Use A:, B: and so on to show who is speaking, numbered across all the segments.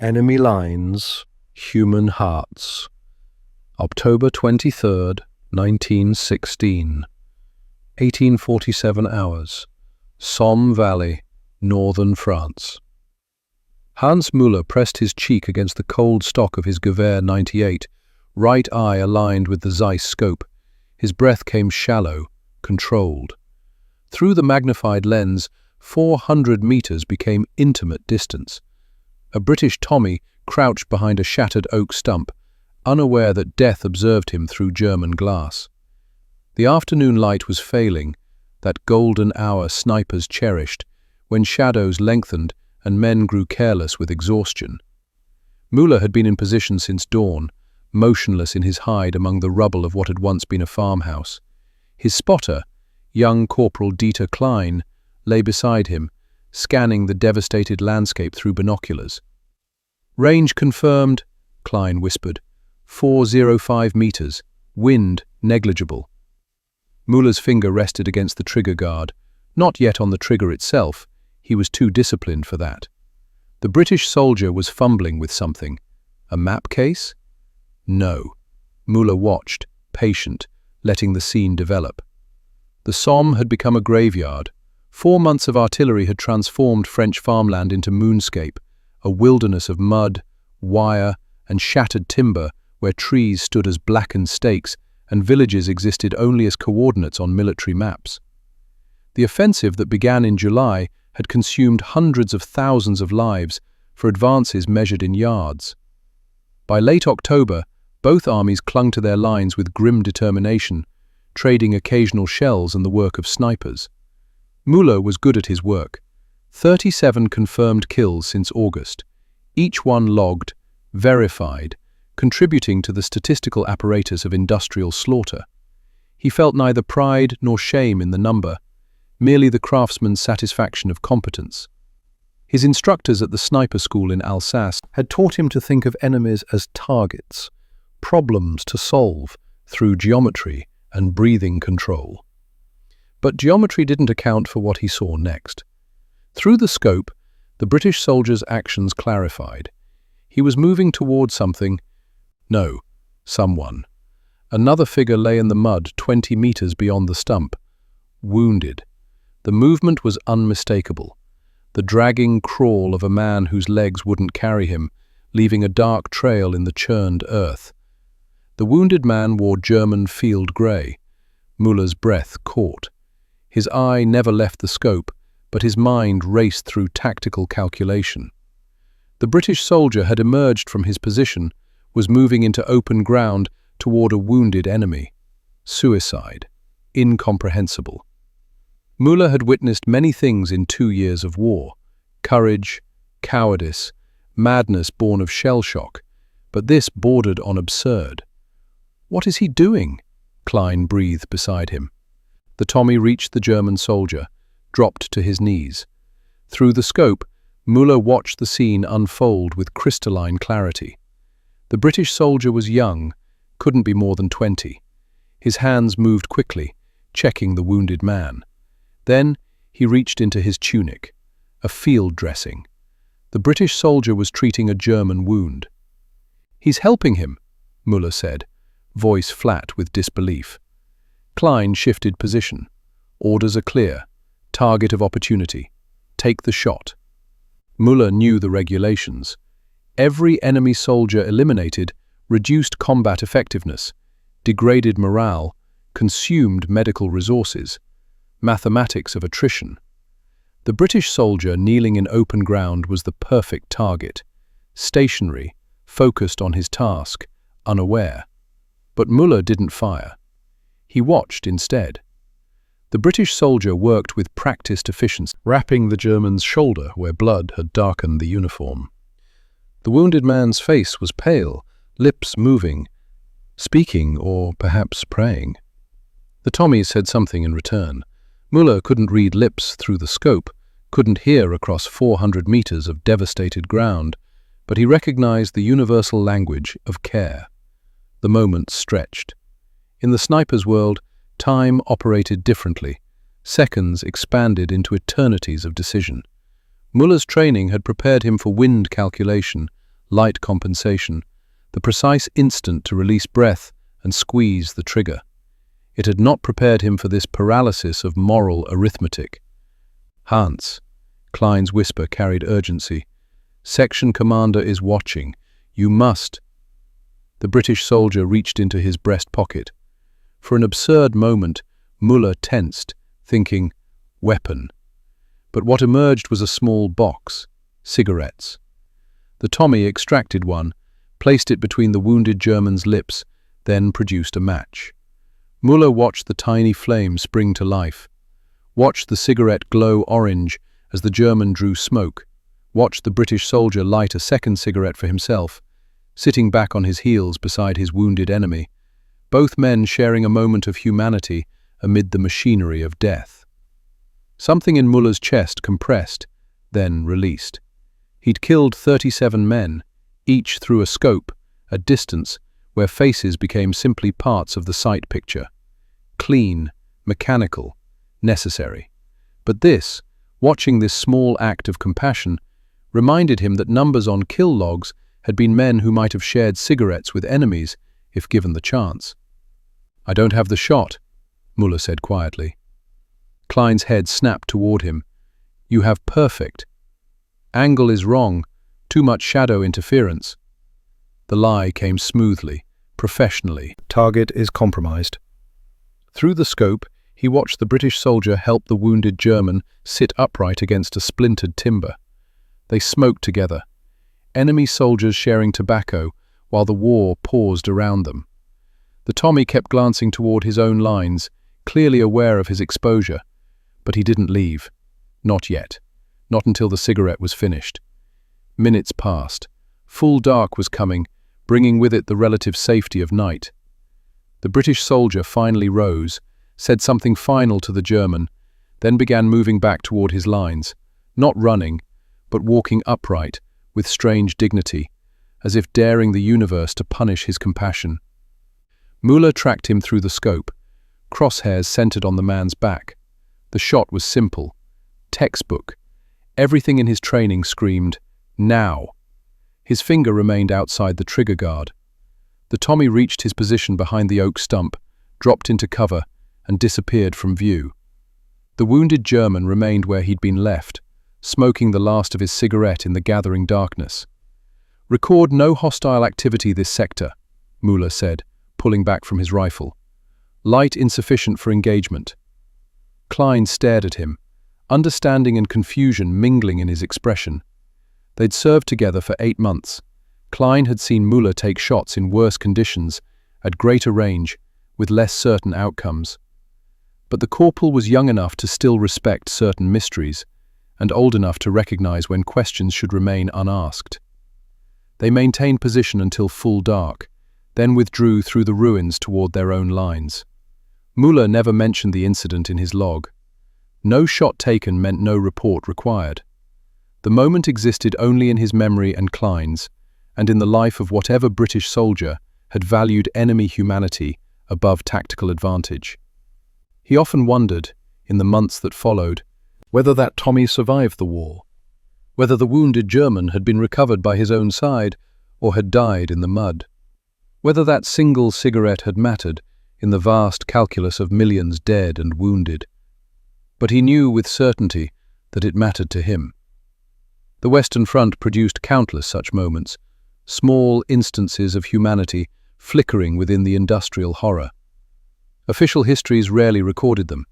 A: Enemy lines, human hearts. October 23rd, 1916. 1847 hours. Somme Valley, northern France. Hans Müller pressed his cheek against the cold stock of his Gewehr 98, right eye aligned with the Zeiss scope. His breath came shallow, controlled. Through the magnified lens, 400 meters became intimate distance. A British Tommy crouched behind a shattered oak stump, unaware that death observed him through German glass. The afternoon light was failing, that golden hour snipers cherished, when shadows lengthened and men grew careless with exhaustion. Müller had been in position since dawn, motionless in his hide among the rubble of what had once been a farmhouse. His spotter, young Corporal Dieter Klein, lay beside him, scanning the devastated landscape through binoculars. "Range confirmed," Klein whispered. 405 meters, wind negligible. Müller's finger rested against the trigger guard, not yet on the trigger itself. He was too disciplined for that. The British soldier was fumbling with something. A map case? No. Müller watched, patient, letting the scene develop. The Somme had become a graveyard. 4 months of artillery had transformed French farmland into moonscape, a wilderness of mud, wire, and shattered timber where trees stood as blackened stakes and villages existed only as coordinates on military maps. The offensive that began in July had consumed hundreds of thousands of lives for advances measured in yards. By late October, both armies clung to their lines with grim determination, trading occasional shells and the work of snipers. Müller was good at his work. 37 confirmed kills since August, each one logged, verified, contributing to the statistical apparatus of industrial slaughter. He felt neither pride nor shame in the number, merely the craftsman's satisfaction of competence. His instructors at the sniper school in Alsace had taught him to think of enemies as targets, problems to solve through geometry and breathing control. But geometry didn't account for what he saw next. Through the scope, the British soldier's actions clarified. He was moving toward something. No, someone. Another figure lay in the mud 20 meters beyond the stump, wounded. The movement was unmistakable. The dragging crawl of a man whose legs wouldn't carry him, leaving a dark trail in the churned earth. The wounded man wore German field grey. Müller's breath caught. His eye never left the scope, but his mind raced through tactical calculation. The British soldier had emerged from his position, was moving into open ground toward a wounded enemy. Suicide. Incomprehensible. Müller had witnessed many things in 2 years of war. Courage, cowardice, madness born of shell shock, but this bordered on absurd. "What is he doing?" Klein breathed beside him. The Tommy reached the German soldier, dropped to his knees. Through the scope, Müller watched the scene unfold with crystalline clarity. The British soldier was young, couldn't be more than 20. His hands moved quickly, checking the wounded man. Then he reached into his tunic, a field dressing. The British soldier was treating a German wound. "He's helping him," Müller said, voice flat with disbelief. Klein shifted position. "Orders are clear. Target of opportunity. Take the shot." Müller knew the regulations. Every enemy soldier eliminated reduced combat effectiveness, degraded morale, consumed medical resources. Mathematics of attrition. The British soldier kneeling in open ground was the perfect target. Stationary, focused on his task, unaware. But Müller didn't fire. He watched instead. The British soldier worked with practiced efficiency, rapping the German's shoulder where blood had darkened the uniform. The wounded man's face was pale, lips moving, speaking or perhaps praying. The Tommy said something in return. Müller couldn't read lips through the scope, couldn't hear across 400 meters of devastated ground, but he recognized the universal language of care. The moment stretched. In the sniper's world, time operated differently. Seconds expanded into eternities of decision. Müller's training had prepared him for wind calculation, light compensation, the precise instant to release breath and squeeze the trigger. It had not prepared him for this paralysis of moral arithmetic. "Hans," Klein's whisper carried urgency. "Section commander is watching. You must." The British soldier reached into his breast pocket. For an absurd moment, Muller tensed, thinking, weapon. But what emerged was a small box, cigarettes. The Tommy extracted one, placed it between the wounded German's lips, then produced a match. Muller watched the tiny flame spring to life, watched the cigarette glow orange as the German drew smoke, watched the British soldier light a second cigarette for himself, sitting back on his heels beside his wounded enemy, both men sharing a moment of humanity amid the machinery of death. Something in Muller's chest compressed, then released. He'd killed 37 men, each through a scope, a distance where faces became simply parts of the sight picture. Clean, mechanical, necessary. But this, watching this small act of compassion, reminded him that numbers on kill logs had been men who might have shared cigarettes with enemies if given the chance. "I don't have the shot," Muller said quietly. Klein's head snapped toward him. "You have perfect. Angle is wrong, too much shadow interference." The lie came smoothly, professionally. "Target is compromised." Through the scope, he watched the British soldier help the wounded German sit upright against a splintered timber. They smoked together, enemy soldiers sharing tobacco while the war paused around them. The Tommy kept glancing toward his own lines, clearly aware of his exposure, but he didn't leave. Not yet. Not until the cigarette was finished. Minutes passed. Full dark was coming, bringing with it the relative safety of night. The British soldier finally rose, said something final to the German, then began moving back toward his lines, not running, but walking upright, with strange dignity, as if daring the universe to punish his compassion. Muller tracked him through the scope, crosshairs centered on the man's back. The shot was simple, textbook. Everything in his training screamed, "Now!" His finger remained outside the trigger guard. The Tommy reached his position behind the oak stump, dropped into cover, and disappeared from view. The wounded German remained where he'd been left, smoking the last of his cigarette in the gathering darkness. "Record no hostile activity this sector," Muller said, pulling back from his rifle. "Light insufficient for engagement." Klein stared at him, understanding and confusion mingling in his expression. They'd served together for 8 months. Klein had seen Muller take shots in worse conditions, at greater range, with less certain outcomes. But the corporal was young enough to still respect certain mysteries, and old enough to recognize when questions should remain unasked. They maintained position until full dark, then withdrew through the ruins toward their own lines. Muller never mentioned the incident in his log. No shot taken meant no report required. The moment existed only in his memory and Klein's, and in the life of whatever British soldier had valued enemy humanity above tactical advantage. He often wondered, in the months that followed, whether that Tommy survived the war, whether the wounded German had been recovered by his own side or had died in the mud, whether that single cigarette had mattered in the vast calculus of millions dead and wounded. But he knew with certainty that it mattered to him. The Western Front produced countless such moments, small instances of humanity flickering within the industrial horror. Official histories rarely recorded them.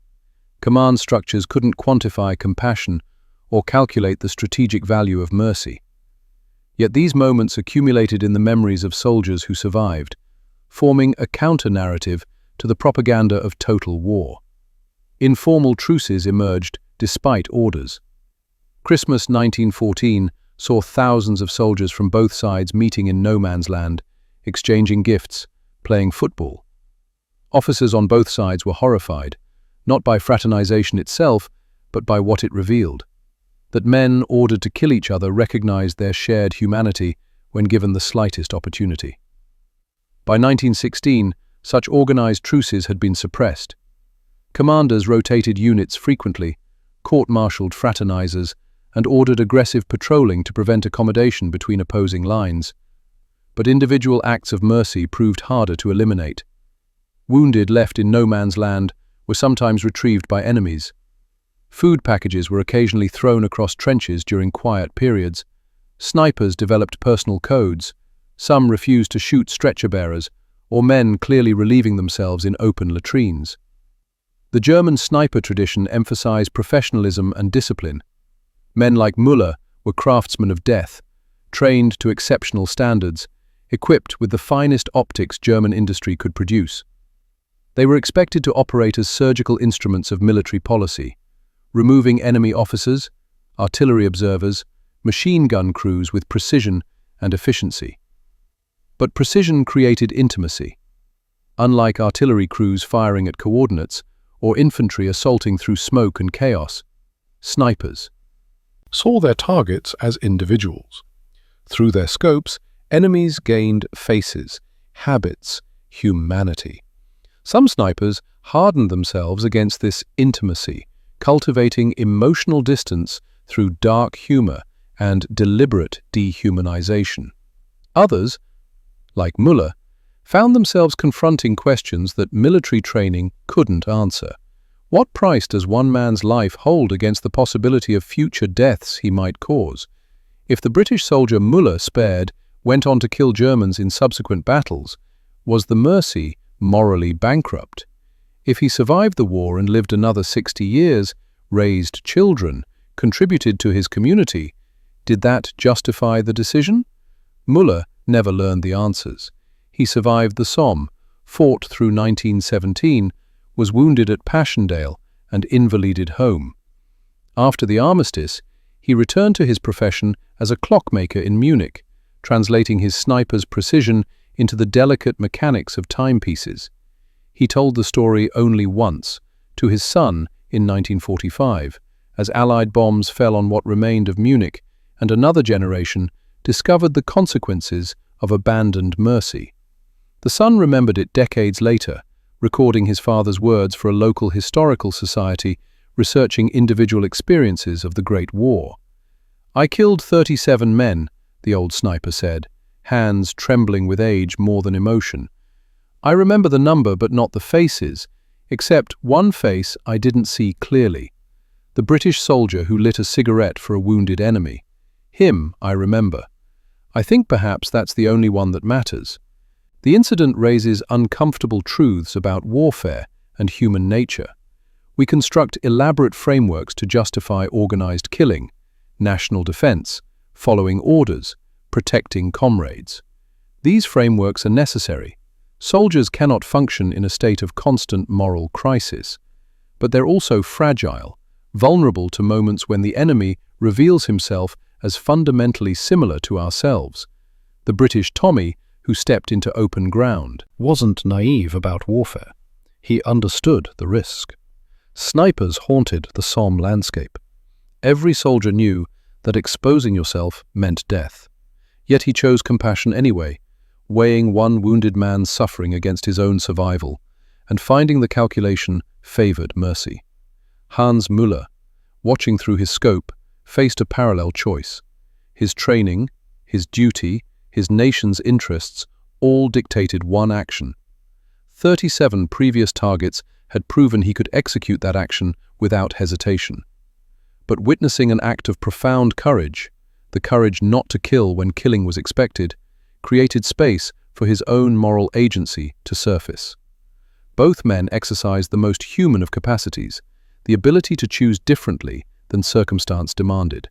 A: Command structures couldn't quantify compassion or calculate the strategic value of mercy. Yet these moments accumulated in the memories of soldiers who survived, forming a counter-narrative to the propaganda of total war. Informal truces emerged despite orders. Christmas 1914 saw thousands of soldiers from both sides meeting in no man's land, exchanging gifts, playing football. Officers on both sides were horrified, not by fraternization itself, but by what it revealed. That men ordered to kill each other recognized their shared humanity when given the slightest opportunity. By 1916, such organized truces had been suppressed. Commanders rotated units frequently, court-martialed fraternizers, and ordered aggressive patrolling to prevent accommodation between opposing lines. But individual acts of mercy proved harder to eliminate. Wounded left in no man's land were sometimes retrieved by enemies. Food packages were occasionally thrown across trenches during quiet periods. Snipers developed personal codes. Some refused to shoot stretcher-bearers, or men clearly relieving themselves in open latrines. The German sniper tradition emphasized professionalism and discipline. Men like Müller were craftsmen of death, trained to exceptional standards, equipped with the finest optics German industry could produce. They were expected to operate as surgical instruments of military policy, removing enemy officers, artillery observers, machine gun crews with precision and efficiency. But precision created intimacy. Unlike artillery crews firing at coordinates or infantry assaulting through smoke and chaos, snipers
B: saw their targets as individuals. Through their scopes, enemies gained faces, habits, humanity. Some snipers hardened themselves against this intimacy, cultivating emotional distance through dark humor and deliberate dehumanization. Others, like Müller, found themselves confronting questions that military training couldn't answer. What price does one man's life hold against the possibility of future deaths he might cause? If the British soldier Müller spared went on to kill Germans in subsequent battles, was the mercy morally bankrupt? If he survived the war and lived another 60 years, raised children, contributed to his community, did that justify the decision? Müller never learned the answers. He survived the Somme, fought through 1917, was wounded at Passchendaele and invalided home. After the armistice, he returned to his profession as a clockmaker in Munich, translating his sniper's precision into the delicate mechanics of timepieces. He told the story only once, to his son in 1945, as Allied bombs fell on what remained of Munich, and another generation discovered the consequences of abandoned mercy. The son remembered it decades later, recording his father's words for a local historical society researching individual experiences of the Great War. "I killed 37 men," the old sniper said, hands trembling with age more than emotion. "I remember the number but not the faces, except one face I didn't see clearly. The British soldier who lit a cigarette for a wounded enemy. Him I remember. I think perhaps that's the only one that matters." The incident raises uncomfortable truths about warfare and human nature. We construct elaborate frameworks to justify organized killing, national defense, following orders, protecting comrades. These frameworks are necessary. Soldiers cannot function in a state of constant moral crisis. But they're also fragile, vulnerable to moments when the enemy reveals himself as fundamentally similar to ourselves. The British Tommy, who stepped into open ground, wasn't naive about warfare. He understood the risk. Snipers haunted the Somme landscape. Every soldier knew that exposing yourself meant death. Yet he chose compassion anyway, weighing one wounded man's suffering against his own survival, and finding the calculation favored mercy. Hans Müller, watching through his scope, faced a parallel choice. His training, his duty, his nation's interests all dictated one action. 37 previous targets had proven he could execute that action without hesitation. But witnessing an act of profound courage, the courage not to kill when killing was expected, created space for his own moral agency to surface. Both men exercised the most human of capacities, the ability to choose differently than circumstance demanded.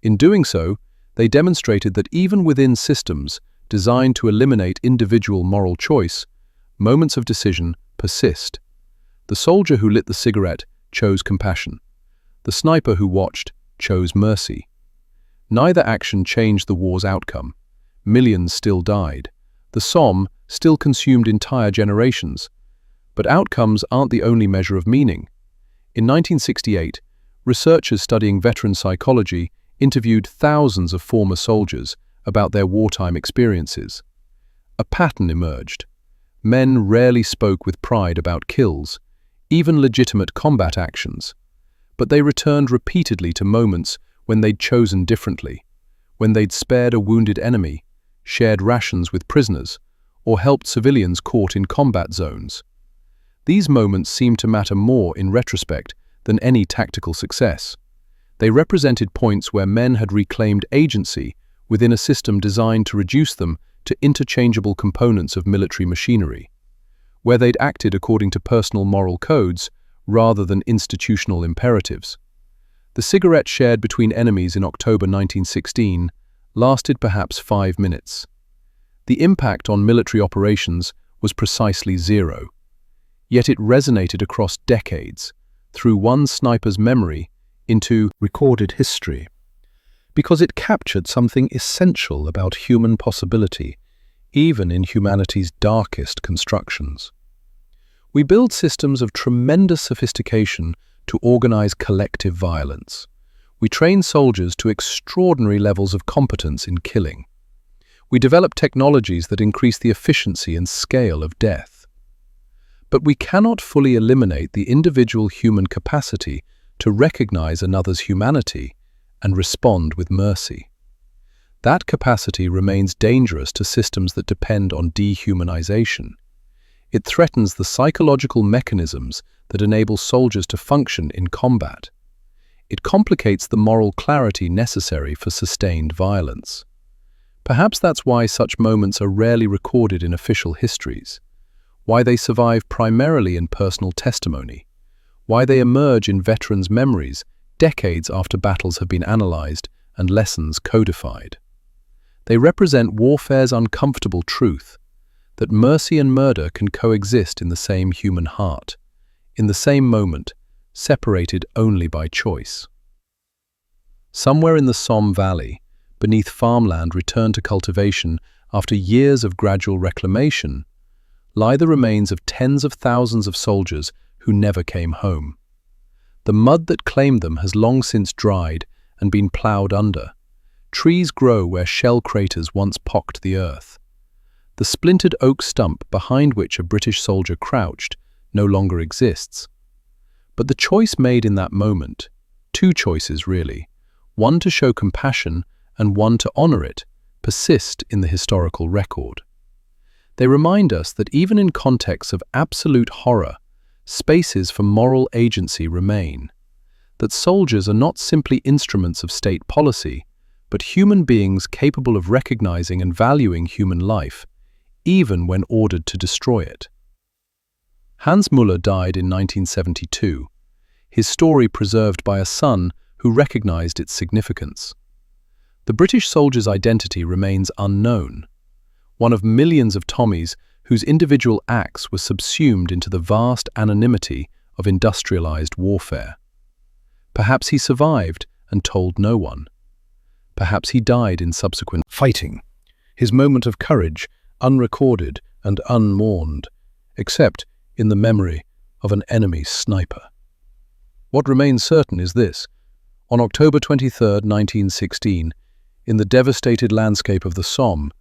B: In doing so, they demonstrated that even within systems designed to eliminate individual moral choice, moments of decision persist. The soldier who lit the cigarette chose compassion. The sniper who watched chose mercy. Neither action changed the war's outcome. Millions still died. The Somme still consumed entire generations. But outcomes aren't the only measure of meaning. In 1968, researchers studying veteran psychology interviewed thousands of former soldiers about their wartime experiences. A pattern emerged. Men rarely spoke with pride about kills, even legitimate combat actions. But they returned repeatedly to moments
A: when they'd chosen differently, when they'd spared a wounded enemy, shared rations with prisoners, or helped civilians caught in combat zones. These moments seem to matter more in retrospect than any tactical success. They represented points where men had reclaimed agency within a system designed to reduce them to interchangeable components of military machinery, where they'd acted according to personal moral codes rather than institutional imperatives. The cigarette shared between enemies in October 1916 lasted perhaps 5 minutes. The impact on military operations was precisely zero. Yet it resonated across decades, through one sniper's memory into recorded history, because it captured something essential about human possibility, even in humanity's darkest constructions. We build systems of tremendous sophistication to organize collective violence. We train soldiers to extraordinary levels of competence in killing. We develop technologies that increase the efficiency and scale of death. But we cannot fully eliminate the individual human capacity to recognize another's humanity and respond with mercy. That capacity remains dangerous to systems that depend on dehumanization. It threatens the psychological mechanisms that enable soldiers to function in combat. It complicates the moral clarity necessary for sustained violence. Perhaps that's why such moments are rarely recorded in official histories, why they survive primarily in personal testimony, why they emerge in veterans' memories decades after battles have been analyzed and lessons codified. They represent warfare's uncomfortable truth, that mercy and murder can coexist in the same human heart, in the same moment, separated only by choice. Somewhere in the Somme Valley, beneath farmland returned to cultivation after years of gradual reclamation, lie the remains of tens of thousands of soldiers who never came home. The mud that claimed them has long since dried and been ploughed under. Trees grow where shell craters once pocked the earth. The splintered oak stump behind which a British soldier crouched no longer exists. But the choice made in that moment, two choices really, one to show compassion and one to honor it, persist in the historical record. They remind us that even in contexts of absolute horror, spaces for moral agency remain, that soldiers are not simply instruments of state policy, but human beings capable of recognizing and valuing human life, even when ordered to destroy it. Hans Müller died in 1972, his story preserved by a son who recognized its significance. The British soldier's identity remains unknown, one of millions of Tommies whose individual acts were subsumed into the vast anonymity of industrialized warfare. Perhaps he survived and told no one. Perhaps he died in subsequent fighting, his moment of courage unrecorded and unmourned, except in the memory of an enemy sniper. What remains certain is this: on October 23, 1916, in the devastated landscape of the Somme,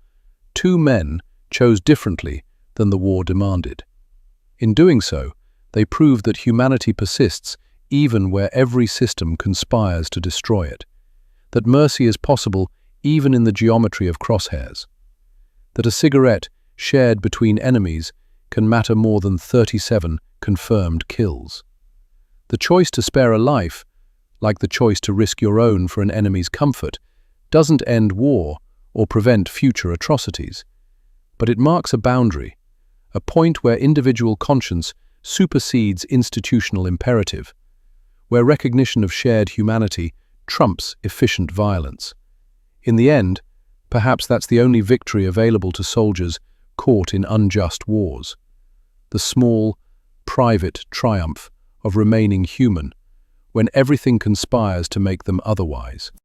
A: two men chose differently than the war demanded. In doing so, they proved that humanity persists even where every system conspires to destroy it, that mercy is possible even in the geometry of crosshairs, that a cigarette shared between enemies can matter more than 37 confirmed kills. The choice to spare a life, like the choice to risk your own for an enemy's comfort, doesn't end war or prevent future atrocities, but it marks a boundary, a point where individual conscience supersedes institutional imperative, where recognition of shared humanity trumps efficient violence. In the end, perhaps that's the only victory available to soldiers caught in unjust wars, the small, private triumph of remaining human when everything conspires to make them otherwise.